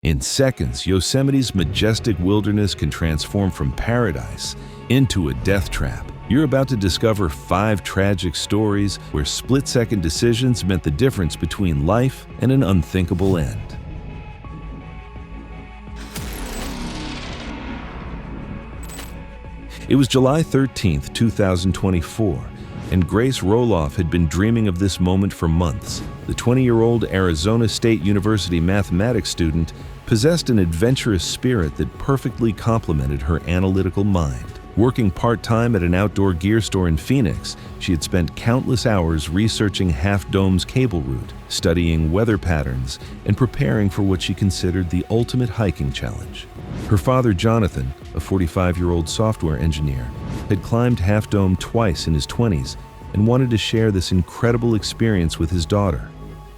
In seconds, Yosemite's majestic wilderness can transform from paradise into a death trap. You're about to discover 5 tragic stories where split-second decisions meant the difference between life and an unthinkable end. It was July 13, 2024, and Grace Rolof had been dreaming of this moment for months. The 20-year-old Arizona State University mathematics student possessed an adventurous spirit that perfectly complemented her analytical mind. Working part-time at an outdoor gear store in Phoenix, she had spent countless hours researching Half Dome's cable route, studying weather patterns, and preparing for what she considered the ultimate hiking challenge. Her father, Jonathan, a 45-year-old software engineer, had climbed Half Dome twice in his 20s and wanted to share this incredible experience with his daughter.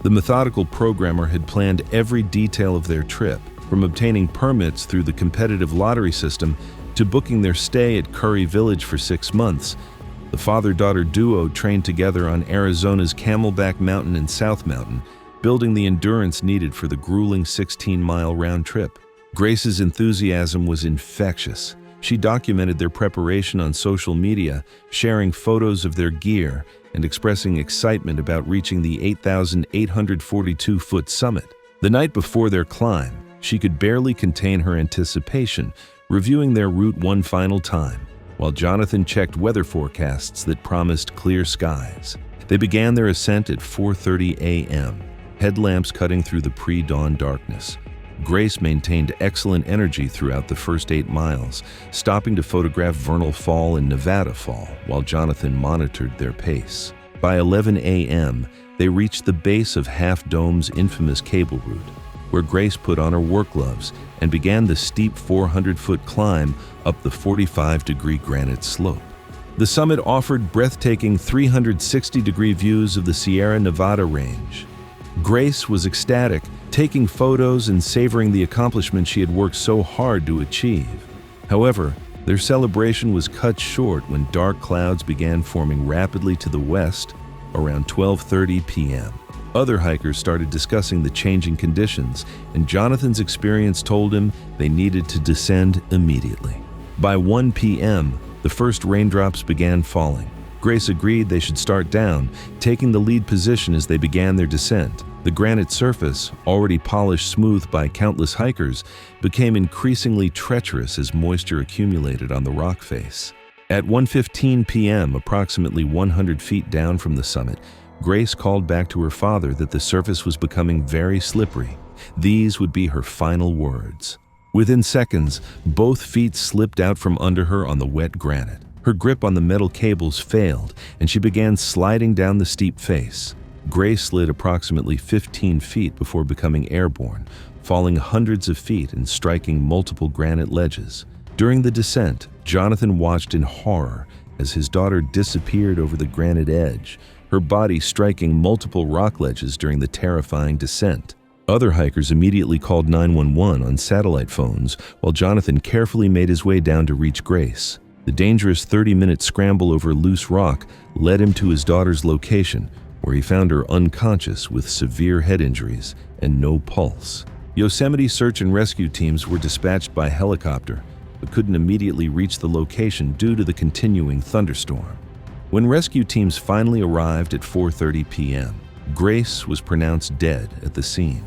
The methodical programmer had planned every detail of their trip, from obtaining permits through the competitive lottery system to booking their stay at Curry Village for 6 months. The father-daughter duo trained together on Arizona's Camelback Mountain and South Mountain, building the endurance needed for the grueling 16-mile round trip. Grace's enthusiasm was infectious. She documented their preparation on social media, sharing photos of their gear and expressing excitement about reaching the 8,842-foot summit. The night before their climb, she could barely contain her anticipation, reviewing their route one final time, while Jonathan checked weather forecasts that promised clear skies. They began their ascent at 4:30 a.m., headlamps cutting through the pre-dawn darkness. Grace maintained excellent energy throughout the first 8 miles, stopping to photograph vernal fall and Nevada fall, while Jonathan monitored their pace. By 11 a.m., they reached the base of Half Dome's infamous cable route, where Grace put on her work gloves and began the steep 400-foot climb up the 45-degree granite slope. The summit offered breathtaking 360-degree views of the Sierra Nevada range. Grace was ecstatic, taking photos and savoring the accomplishment she had worked so hard to achieve. However, their celebration was cut short when dark clouds began forming rapidly to the west around 12:30 p.m. Other hikers started discussing the changing conditions, and Jonathan's experience told him they needed to descend immediately. By 1 p.m., the first raindrops began falling. Grace agreed they should start down, taking the lead position as they began their descent. The granite surface, already polished smooth by countless hikers, became increasingly treacherous as moisture accumulated on the rock face. At 1:15 p.m., approximately 100 feet down from the summit, Grace called back to her father that the surface was becoming very slippery. These would be her final words. Within seconds, both feet slipped out from under her on the wet granite. Her grip on the metal cables failed, and she began sliding down the steep face. Grace slid approximately 15 feet before becoming airborne, falling hundreds of feet and striking multiple granite ledges. During the descent, Jonathan watched in horror as his daughter disappeared over the granite edge, her body striking multiple rock ledges during the terrifying descent. Other hikers immediately called 911 on satellite phones, while Jonathan carefully made his way down to reach Grace. The dangerous 30-minute scramble over loose rock led him to his daughter's location, where he found her unconscious with severe head injuries and no pulse. Yosemite search and rescue teams were dispatched by helicopter, but couldn't immediately reach the location due to the continuing thunderstorm. When rescue teams finally arrived at 4:30 p.m., Grace was pronounced dead at the scene.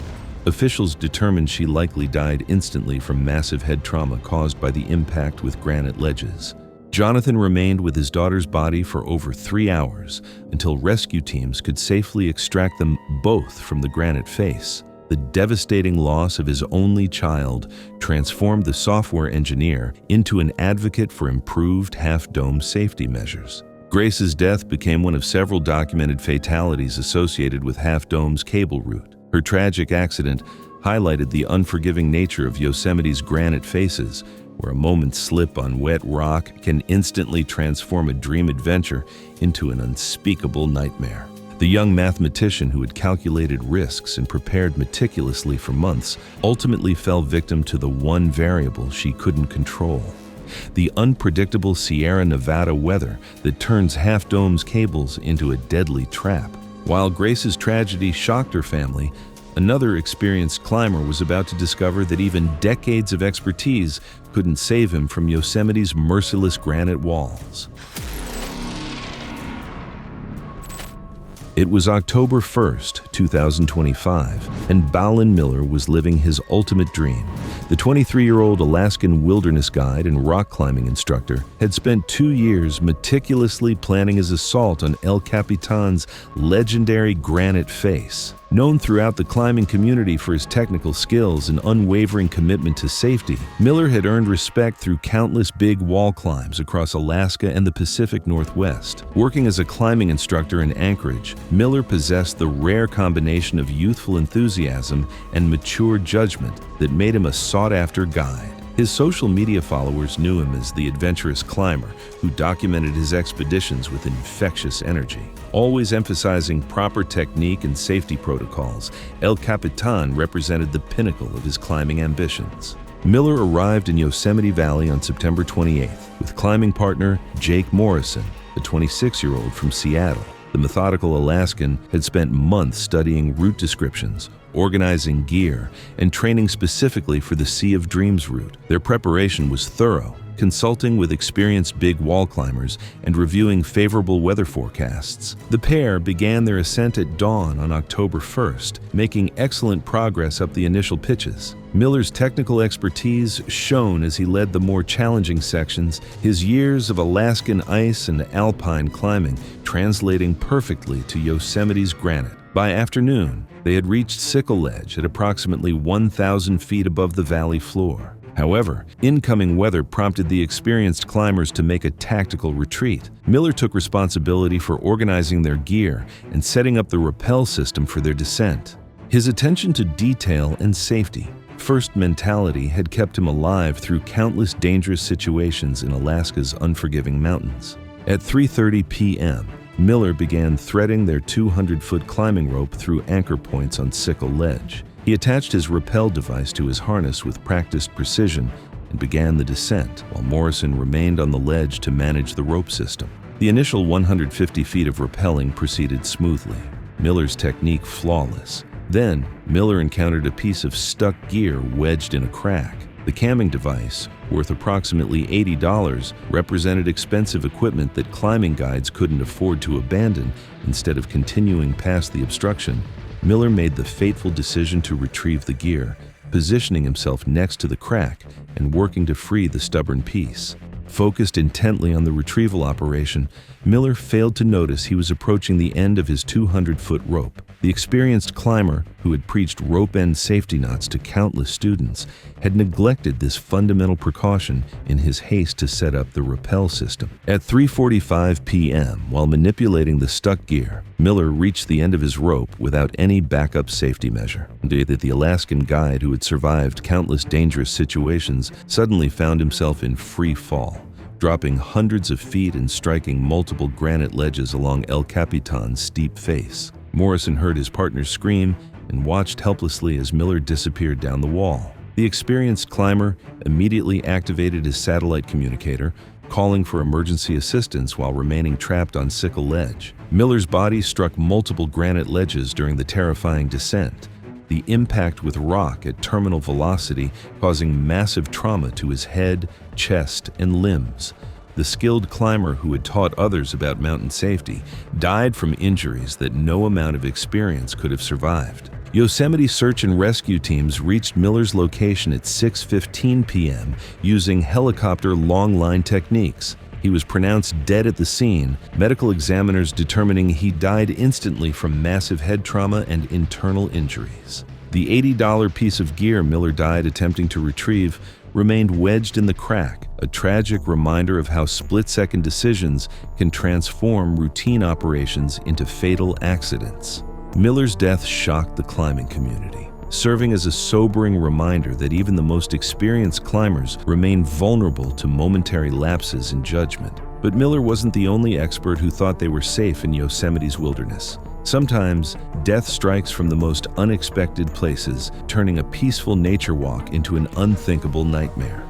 Officials determined she likely died instantly from massive head trauma caused by the impact with granite ledges. Jonathan remained with his daughter's body for over 3 hours until rescue teams could safely extract them both from the granite face. The devastating loss of his only child transformed the software engineer into an advocate for improved Half Dome safety measures. Grace's death became one of several documented fatalities associated with Half Dome's cable route. Her tragic accident highlighted the unforgiving nature of Yosemite's granite faces, where a moment's slip on wet rock can instantly transform a dream adventure into an unspeakable nightmare. The young mathematician who had calculated risks and prepared meticulously for months ultimately fell victim to the one variable she couldn't control: the unpredictable Sierra Nevada weather that turns Half Dome's cables into a deadly trap. While Grace's tragedy shocked her family, Another experienced climber was about to discover that even decades of expertise couldn't save him from Yosemite's merciless granite walls. It was October 1st, 2025, and Balin Miller was living his ultimate dream. The 23-year-old Alaskan wilderness guide and rock climbing instructor had spent 2 years meticulously planning his assault on El Capitan's legendary granite face. Known throughout the climbing community for his technical skills and unwavering commitment to safety, Miller had earned respect through countless big wall climbs across Alaska and the Pacific Northwest. Working as a climbing instructor in Anchorage, Miller possessed the rare combination of youthful enthusiasm and mature judgment that made him a sought-after guide. His social media followers knew him as the adventurous climber who documented his expeditions with infectious energy. Always emphasizing proper technique and safety protocols, El Capitan represented the pinnacle of his climbing ambitions. Miller arrived in Yosemite Valley on September 28th with climbing partner Jake Morrison, a 26-year-old from Seattle. The methodical Alaskan had spent months studying route descriptions, organizing gear, and training specifically for the Sea of Dreams route. Their preparation was thorough, consulting with experienced big wall climbers and reviewing favorable weather forecasts. The pair began their ascent at dawn on October 1st, making excellent progress up the initial pitches. Miller's technical expertise shone as he led the more challenging sections, his years of Alaskan ice and alpine climbing translating perfectly to Yosemite's granite. By afternoon, they had reached Sickle Ledge at approximately 1,000 feet above the valley floor. However, incoming weather prompted the experienced climbers to make a tactical retreat. Miller took responsibility for organizing their gear and setting up the rappel system for their descent. His attention to detail and safety first mentality had kept him alive through countless dangerous situations in Alaska's unforgiving mountains. At 3:30 p.m., Miller began threading their 200-foot climbing rope through anchor points on Sickle Ledge. He attached his rappel device to his harness with practiced precision and began the descent, while Morrison remained on the ledge to manage the rope system. The initial 150 feet of rappelling proceeded smoothly, Miller's technique flawless. Then, Miller encountered a piece of stuck gear wedged in a crack. The camming device, worth approximately $80, represented expensive equipment that climbing guides couldn't afford to abandon. Instead of continuing past the obstruction, Miller made the fateful decision to retrieve the gear, positioning himself next to the crack and working to free the stubborn piece. Focused intently on the retrieval operation, Miller failed to notice he was approaching the end of his 200-foot rope. The experienced climber, who had preached rope-end safety knots to countless students, had neglected this fundamental precaution in his haste to set up the rappel system. At 3:45 p.m., while manipulating the stuck gear, Miller reached the end of his rope without any backup safety measure. That the Alaskan guide who had survived countless dangerous situations suddenly found himself in free fall, dropping hundreds of feet and striking multiple granite ledges along El Capitan's steep face. Morrison heard his partner scream and watched helplessly as Miller disappeared down the wall. The experienced climber immediately activated his satellite communicator, calling for emergency assistance while remaining trapped on Sickle Ledge. Miller's body struck multiple granite ledges during the terrifying descent, the impact with rock at terminal velocity causing massive trauma to his head, chest, and limbs. The skilled climber who had taught others about mountain safety died from injuries that no amount of experience could have survived. Yosemite search and rescue teams reached Miller's location at 6:15 p.m. using helicopter long-line techniques. He was pronounced dead at the scene, medical examiners determining he died instantly from massive head trauma and internal injuries. The $80 piece of gear Miller died attempting to retrieve remained wedged in the crack, a tragic reminder of how split-second decisions can transform routine operations into fatal accidents. Miller's death shocked the climbing community, serving as a sobering reminder that even the most experienced climbers remain vulnerable to momentary lapses in judgment. But Miller wasn't the only expert who thought they were safe in Yosemite's wilderness. Sometimes, death strikes from the most unexpected places, turning a peaceful nature walk into an unthinkable nightmare.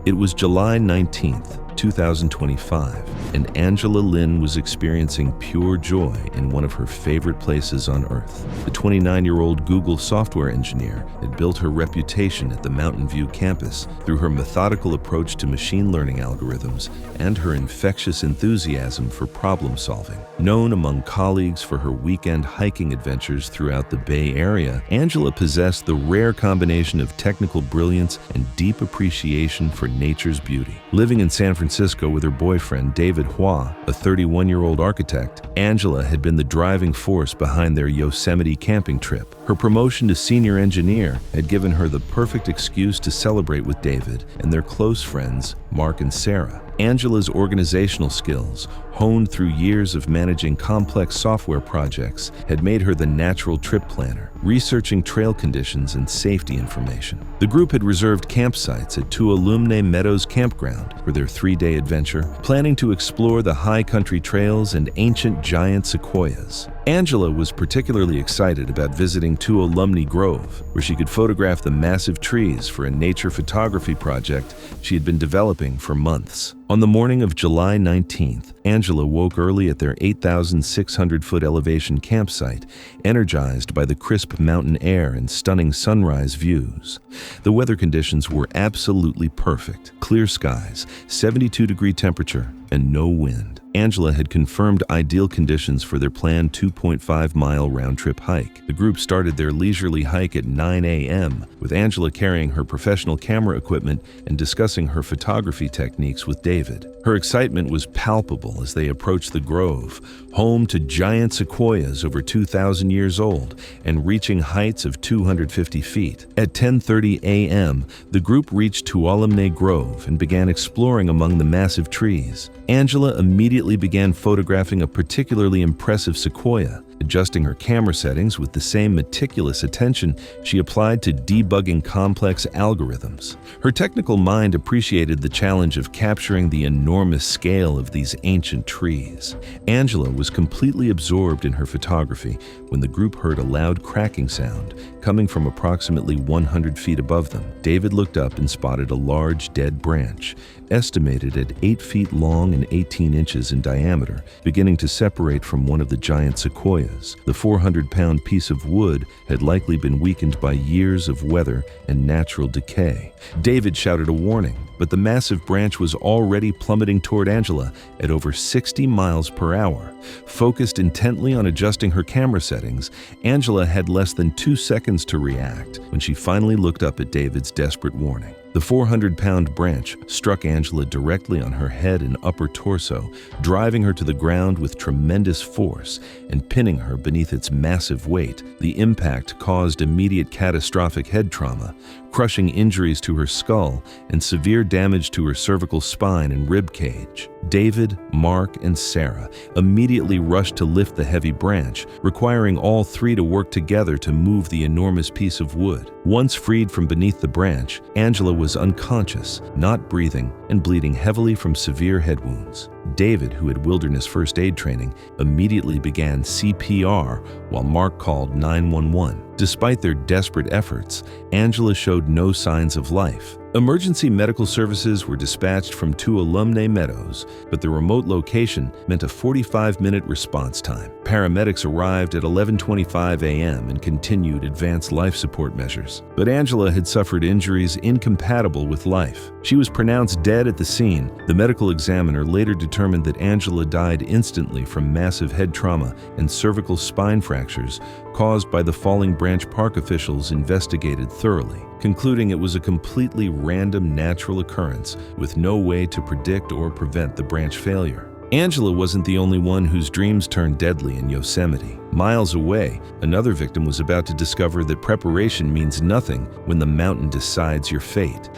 It was July 19th, 2025, and Angela Lynn was experiencing pure joy in one of her favorite places on Earth. The 29-year-old Google software engineer had built her reputation at the Mountain View campus through her methodical approach to machine learning algorithms and her infectious enthusiasm for problem solving. Known among colleagues for her weekend hiking adventures throughout the Bay Area, Angela possessed the rare combination of technical brilliance and deep appreciation for nature's beauty. Living in San Francisco with her boyfriend David Hua, a 31-year-old architect, Angela had been the driving force behind their Yosemite camping trip. Her promotion to senior engineer had given her the perfect excuse to celebrate with David and their close friends, Mark and Sarah. Angela's organizational skills, honed through years of managing complex software projects, had made her the natural trip planner, researching trail conditions and safety information. The group had reserved campsites at Tuolumne Meadows Campground for their 3-day adventure, planning to explore the high country trails and ancient giant sequoias. Angela was particularly excited about visiting Tuolumne Grove, where she could photograph the massive trees for a nature photography project she had been developing for months. On the morning of July 19th, Angela woke early at their 8,600-foot elevation campsite, energized by the crisp mountain air and stunning sunrise views. The weather conditions were absolutely perfect: clear skies, 72-degree temperature, and no wind. Angela had confirmed ideal conditions for their planned 2.5-mile round-trip hike. The group started their leisurely hike at 9 a.m., with Angela carrying her professional camera equipment and discussing her photography techniques with David. Her excitement was palpable as they approached the grove, home to giant sequoias over 2,000 years old and reaching heights of 250 feet. At 10:30 a.m., the group reached Tuolumne Grove and began exploring among the massive trees. Angela immediately began photographing a particularly impressive sequoia, adjusting her camera settings with the same meticulous attention she applied to debugging complex algorithms. Her technical mind appreciated the challenge of capturing the enormous scale of these ancient trees. Angela was completely absorbed in her photography when the group heard a loud cracking sound coming from approximately 100 feet above them. David looked up and spotted a large dead branch, estimated at 8 feet long and 18 inches in diameter, beginning to separate from one of the giant sequoias. The 400-pound piece of wood had likely been weakened by years of weather and natural decay. David shouted a warning, but the massive branch was already plummeting toward Angela at over 60 miles per hour. Focused intently on adjusting her camera settings, Angela had less than 2 seconds to react when she finally looked up at David's desperate warning. The 400-pound branch struck Angela directly on her head and upper torso, driving her to the ground with tremendous force and pinning her beneath its massive weight. The impact caused immediate catastrophic head trauma, crushing injuries to her skull and severe damage to her cervical spine and rib cage. David, Mark, and Sarah immediately rushed to lift the heavy branch, requiring all three to work together to move the enormous piece of wood. Once freed from beneath the branch, Angela was unconscious, not breathing, and bleeding heavily from severe head wounds. David, who had wilderness first aid training, immediately began CPR while Mark called 911. Despite their desperate efforts, Angela showed no signs of life. Emergency medical services were dispatched from Tuolumne Meadows, but the remote location meant a 45-minute response time. Paramedics arrived at 11:25 a.m. and continued advanced life support measures. But Angela had suffered injuries incompatible with life. She was pronounced dead at the scene. The medical examiner later determined that Angela died instantly from massive head trauma and cervical spine fractures caused by the falling branch. Park officials investigated thoroughly, concluding it was a completely random natural occurrence with no way to predict or prevent the branch failure. Angela wasn't the only one whose dreams turned deadly in Yosemite. Miles away, another victim was about to discover that preparation means nothing when the mountain decides your fate.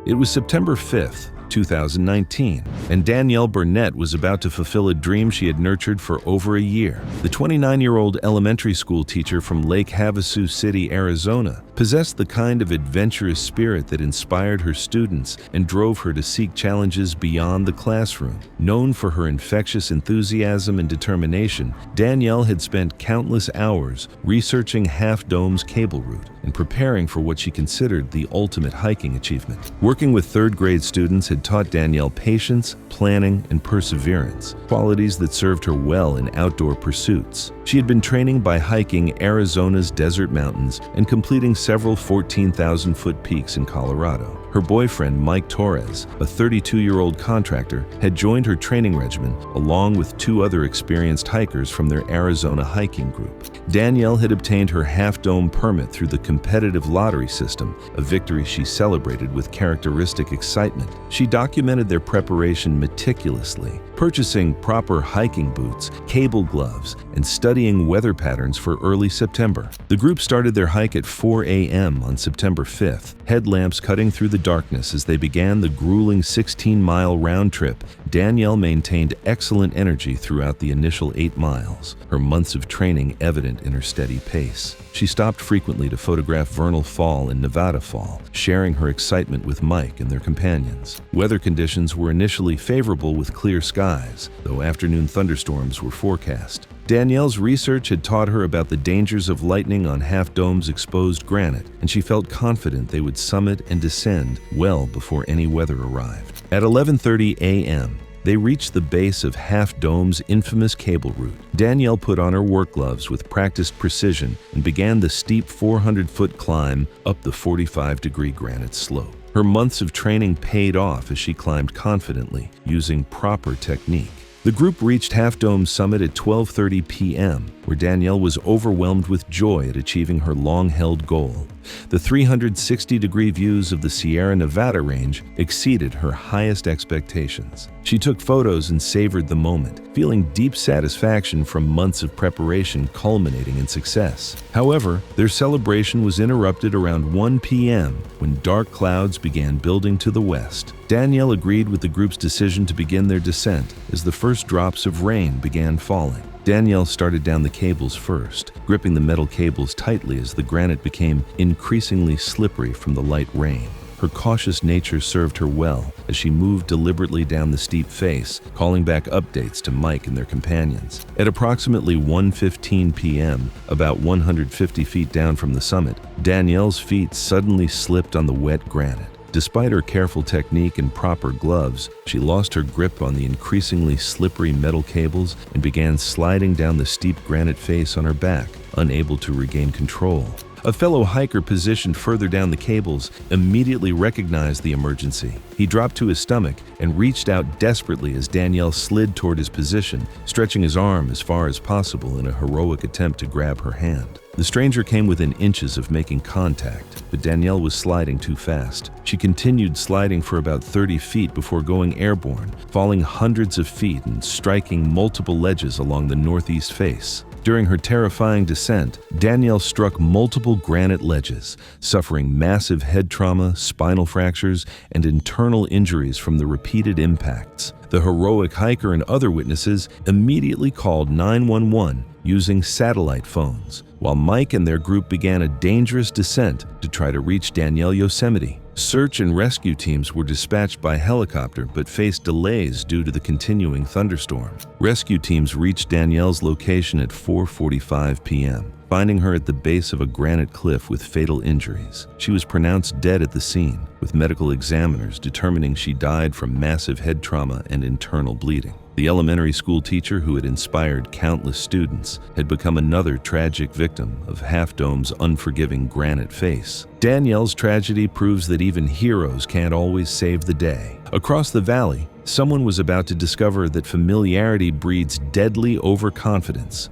It was September 5th, 2019, and Danielle Burnett was about to fulfill a dream she had nurtured for over a year. The 29-year-old elementary school teacher from Lake Havasu City, Arizona, possessed the kind of adventurous spirit that inspired her students and drove her to seek challenges beyond the classroom. Known for her infectious enthusiasm and determination, Danielle had spent countless hours researching Half Dome's cable route and preparing for what she considered the ultimate hiking achievement. Working with third-grade students had taught Danielle patience, planning, and perseverance, qualities that served her well in outdoor pursuits. She had been training by hiking Arizona's desert mountains and completing several 14,000-foot peaks in Colorado. Her boyfriend, Mike Torres, a 32-year-old contractor, had joined her training regimen along with 2 other experienced hikers from their Arizona hiking group. Danielle had obtained her half-dome permit through the competitive lottery system, a victory she celebrated with characteristic excitement. She documented their preparation meticulously, purchasing proper hiking boots, cable gloves, and studying weather patterns for early September. The group started their hike at 4 a.m. on September 5th, headlamps cutting through the darkness as they began the grueling 16-mile round trip. Danielle maintained excellent energy throughout the initial 8 miles, her months of training evident in her steady pace. She stopped frequently to photograph Vernal Fall and Nevada Fall, sharing her excitement with Mike and their companions. Weather conditions were initially favorable with clear skies, though afternoon thunderstorms were forecast. Danielle's research had taught her about the dangers of lightning on Half Dome's exposed granite, and she felt confident they would summit and descend well before any weather arrived. At 11:30 a.m., they reached the base of Half Dome's infamous cable route. Danielle put on her work gloves with practiced precision and began the steep 400-foot climb up the 45-degree granite slope. Her months of training paid off as she climbed confidently, using proper technique. The group reached Half Dome's summit at 12:30 p.m., where Danielle was overwhelmed with joy at achieving her long-held goal. The 360-degree views of the Sierra Nevada range exceeded her highest expectations. She took photos and savored the moment, feeling deep satisfaction from months of preparation culminating in success. However, their celebration was interrupted around 1 p.m. when dark clouds began building to the west. Danielle agreed with the group's decision to begin their descent as the first drops of rain began falling. Danielle started down the cables first, gripping the metal cables tightly as the granite became increasingly slippery from the light rain. Her cautious nature served her well as she moved deliberately down the steep face, calling back updates to Mike and their companions. At approximately 1:15 p.m., about 150 feet down from the summit, Danielle's feet suddenly slipped on the wet granite. Despite her careful technique and proper gloves, she lost her grip on the increasingly slippery metal cables and began sliding down the steep granite face on her back, unable to regain control. A fellow hiker positioned further down the cables immediately recognized the emergency. He dropped to his stomach and reached out desperately as Danielle slid toward his position, stretching his arm as far as possible in a heroic attempt to grab her hand. The stranger came within inches of making contact, but Danielle was sliding too fast. She continued sliding for about 30 feet before going airborne, falling hundreds of feet and striking multiple ledges along the northeast face. During her terrifying descent, Danielle struck multiple granite ledges, suffering massive head trauma, spinal fractures, and internal injuries from the repeated impacts. The heroic hiker and other witnesses immediately called 911 using satellite phones, while Mike and their group began a dangerous descent to try to reach Danielle Yosemite. Search and rescue teams were dispatched by helicopter but faced delays due to the continuing thunderstorm. Rescue teams reached Danielle's location at 4:45 p.m., finding her at the base of a granite cliff with fatal injuries. She was pronounced dead at the scene, with medical examiners determining she died from massive head trauma and internal bleeding. The elementary school teacher who had inspired countless students had become another tragic victim of Half Dome's unforgiving granite face. Danielle's tragedy proves that even heroes can't always save the day. Across the valley, someone was about to discover that familiarity breeds deadly overconfidence.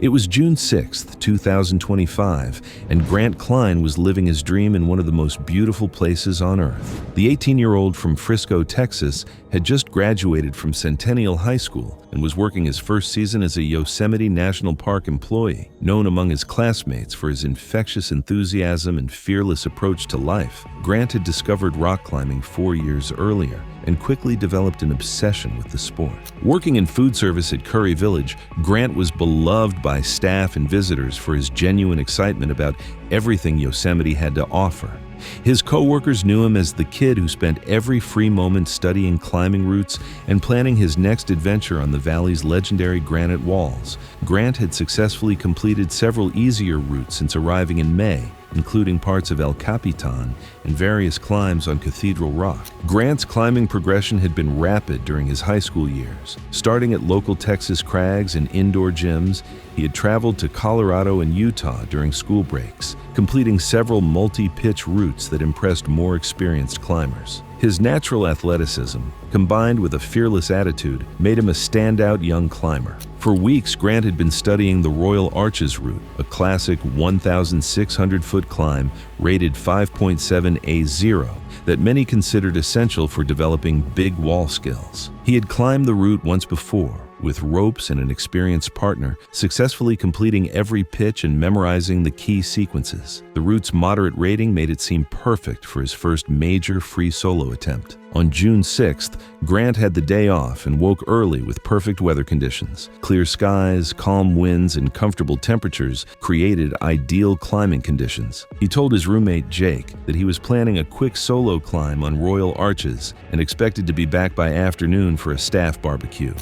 It was June 6, 2025, and Grant Klene was living his dream in one of the most beautiful places on Earth. The 18-year-old from Frisco, Texas, had just graduated from Centennial High School and was working his first season as a Yosemite National Park employee. Known among his classmates for his infectious enthusiasm and fearless approach to life, Grant had discovered rock climbing 4 years earlier and quickly developed an obsession with the sport. Working in food service at Curry Village, Grant was beloved by staff and visitors for his genuine excitement about everything Yosemite had to offer. His co-workers knew him as the kid who spent every free moment studying climbing routes and planning his next adventure on the valley's legendary granite walls. Grant had successfully completed several easier routes since arriving in May, including parts of El Capitan and various climbs on Cathedral Rock. Grant's climbing progression had been rapid during his high school years. Starting at local Texas crags and indoor gyms, he had traveled to Colorado and Utah during school breaks, completing several multi-pitch routes that impressed more experienced climbers. His natural athleticism, combined with a fearless attitude, made him a standout young climber. For weeks, Grant had been studying the Royal Arches route, a classic 1,600-foot climb rated 5.7 A0 that many considered essential for developing big wall skills. He had climbed the route once before, with ropes and an experienced partner, successfully completing every pitch and memorizing the key sequences. The route's moderate rating made it seem perfect for his first major free solo attempt. On June 6th, Grant had the day off and woke early with perfect weather conditions. Clear skies, calm winds, and comfortable temperatures created ideal climbing conditions. He told his roommate Jake that he was planning a quick solo climb on Royal Arches and expected to be back by afternoon for a staff barbecue.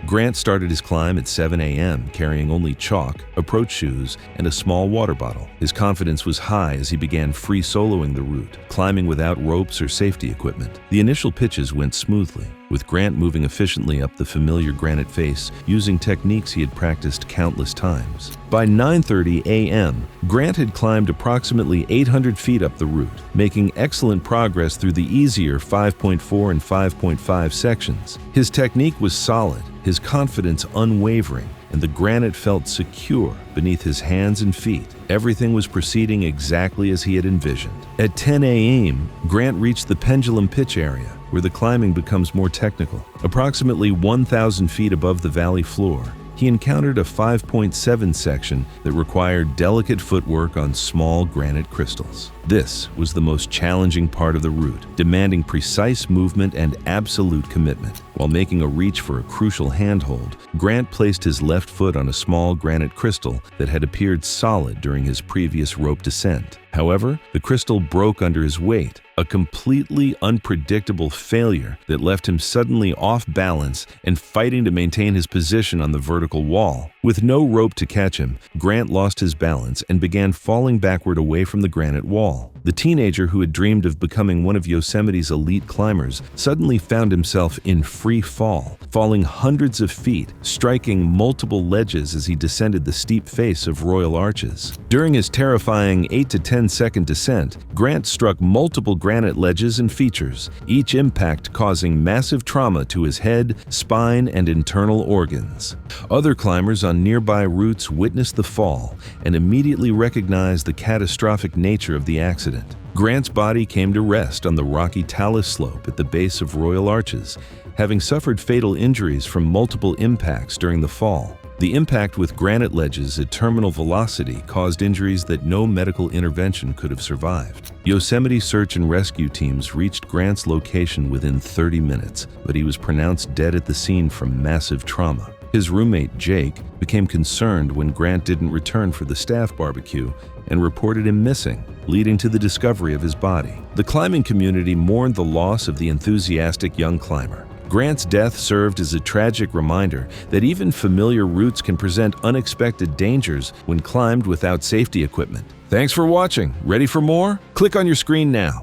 Grant started his climb at 7 a.m., carrying only chalk, approach shoes, and a small water bottle. His confidence was high as he began free soloing the route, climbing without ropes or safety equipment. The initial pitches went smoothly, with Grant moving efficiently up the familiar granite face using techniques he had practiced countless times. By 9:30 a.m., Grant had climbed approximately 800 feet up the route, making excellent progress through the easier 5.4 and 5.5 sections. His technique was solid, his confidence unwavering, and the granite felt secure beneath his hands and feet. Everything was proceeding exactly as he had envisioned. At 10 a.m., Grant reached the pendulum pitch area, where the climbing becomes more technical. Approximately 1,000 feet above the valley floor, he encountered a 5.7 section that required delicate footwork on small granite crystals. This was the most challenging part of the route, demanding precise movement and absolute commitment. While making a reach for a crucial handhold, Grant placed his left foot on a small granite crystal that had appeared solid during his previous rope descent. However, the crystal broke under his weight, a completely unpredictable failure that left him suddenly off balance and fighting to maintain his position on the vertical wall. With no rope to catch him, Grant lost his balance and began falling backward away from the granite wall. The teenager who had dreamed of becoming one of Yosemite's elite climbers suddenly found himself in free fall, falling hundreds of feet, striking multiple ledges as he descended the steep face of Royal Arches. During his terrifying 8 to 10 second descent, Grant struck multiple granite ledges and features, each impact causing massive trauma to his head, spine, and internal organs. Other climbers on nearby routes witnessed the fall and immediately recognized the catastrophic nature of the accident. Grant's body came to rest on the rocky talus slope at the base of Royal Arches, having suffered fatal injuries from multiple impacts during the fall. The impact with granite ledges at terminal velocity caused injuries that no medical intervention could have survived. Yosemite search and rescue teams reached Grant's location within 30 minutes, but he was pronounced dead at the scene from massive trauma. His roommate, Jake, became concerned when Grant didn't return for the staff barbecue and reported him missing, leading to the discovery of his body. The climbing community mourned the loss of the enthusiastic young climber. Grant's death served as a tragic reminder that even familiar routes can present unexpected dangers when climbed without safety equipment. Thanks for watching. Ready for more? Click on your screen now.